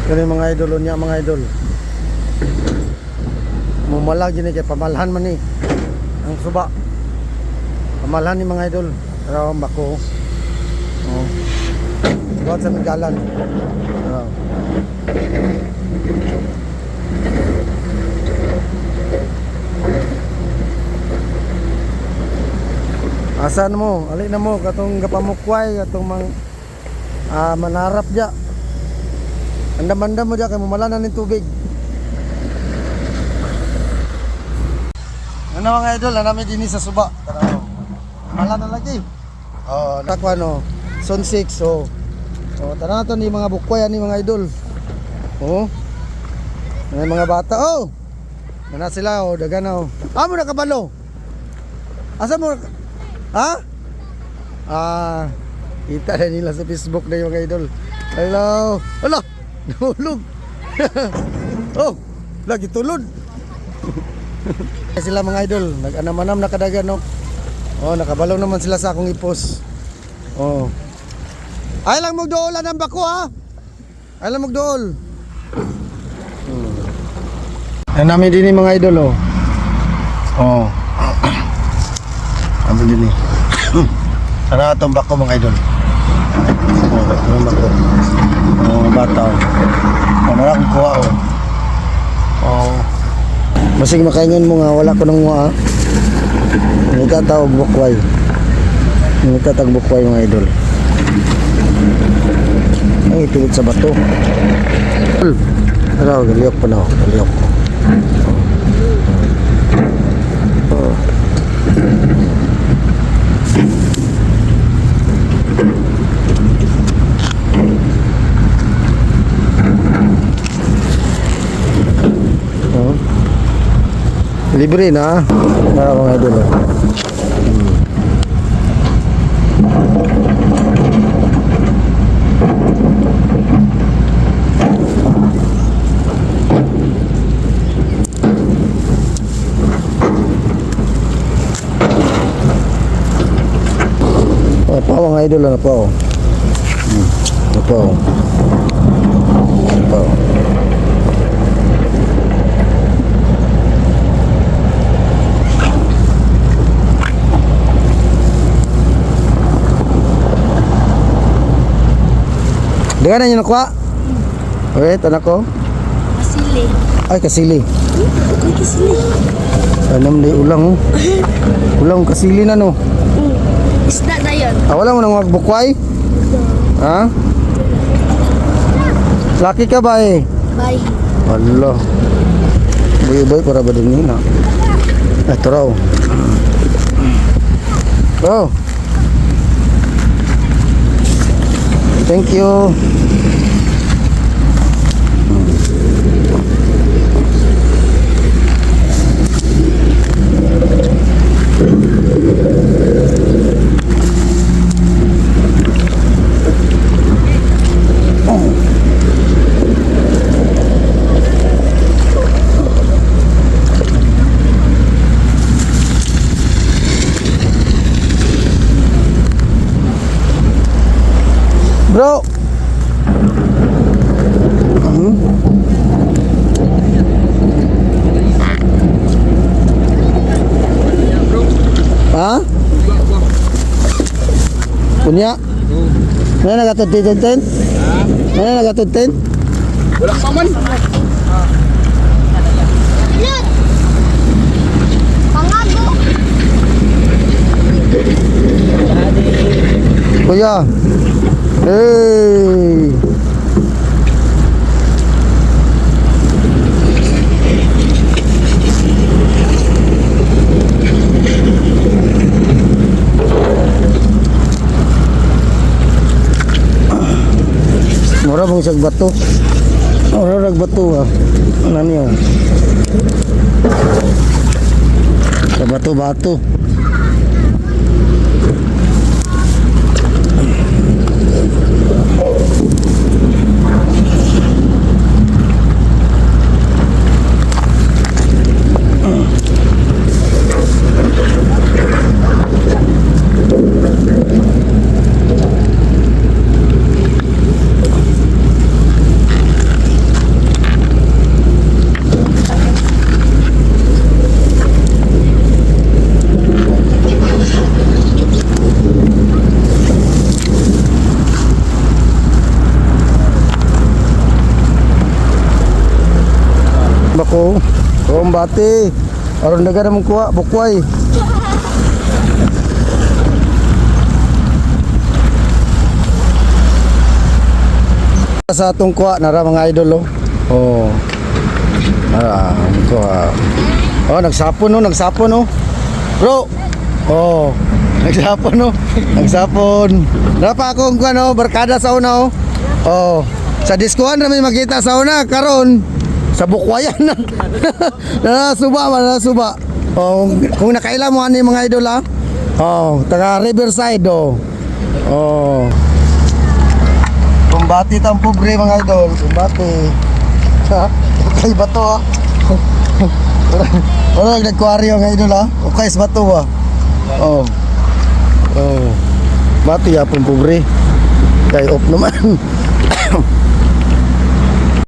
Kani mga idol niya, mga idol. Mumalag gini kay pamalhan man ni ang suba. Pamalhan ni mga idol. Pero bako. Oh. Buat sa nagalan. Oh. Asan mo? Ali na mo katong gapamukway katong manarap dia. Andam-andam mo dia kay mamalanan ng tubig. Ano mga idol, namin din sa suba. Tara. Malan na lagi. Oh, nakwa no. Son 6 oh. Oh, tara nato ni mga bukway ani mga idol. Oh. May mga bata oh. Mana sila oh, dagan oh. Amo na kabalo. Asa mo? Ha? Kita na nila sa Facebook na yung mga idol. Hello. Hala, nahulog. Oh, lagi tulod. Sila mga idol, nag-anam-anam na kadagan no. Oh, nakabalaw naman sila sa akong ipos. Oh. Ay lang magdoolan ang bako ha. Ay lang magdool. Namin din mga idol oh. Oh. Namin din eh. Sana itong bako mga idol. Oh, itong bako. Oh, bata oh. Oh, narakong kuha oh. Oh. Masig makaingan mo nga, wala ko nang mua. Nagtatawag bukway. Nagtatawag bukway mga idol. Ay, pilit sa bato. Ano, galiyok pa na. Galiyok. Oh. Oh. Libre na mga idol. Apa mga idol na po. Apa. Apa. Dengan nyo nakuha? Okay, tanak ko. Kasili. Ay, kasili. Ay, kasili. Anam di ulang oh. Ulang kasili na no. Isda na yun. Wala mo nang magbukway? Ha? Laki ka ba eh? Bye. Allah. Boy para ba din yun ha? Ito raw. Oh. Thank you. Bro. Ha? Punya? Mana nagatutid-tin? Mana nagatutid? Wala pa man. Look! Pangago! Kuya. Hey. Mura bang isang bato? Mura rag bato ah. Ano niyo? Sa bato-bato. Oh. Oh, bati. Aron daga na mong kuha, bukway. Sa atong kuha nara mga idol oh. Oh. Nara ang kuha. Oh, nagsapon oh. Bro. Oh. Nagsapon oh. Nagsapon. Nara pa akong kuha no, barkada sa una oh. Oh. Sa diskuhan na may makita sa una karon sa bukwayan na. Nasuba. Oh, kung nakaila mo ani mga idol ah. Oh, taga Riverside oh. Oh. Kumbati tang pobre mga idol, kumbati. Okay ba to ah? Wala nag-aquarium mga idol ah. Okay ba to ah? Oh. Oh. Bati ya pong pobre. Kay off naman.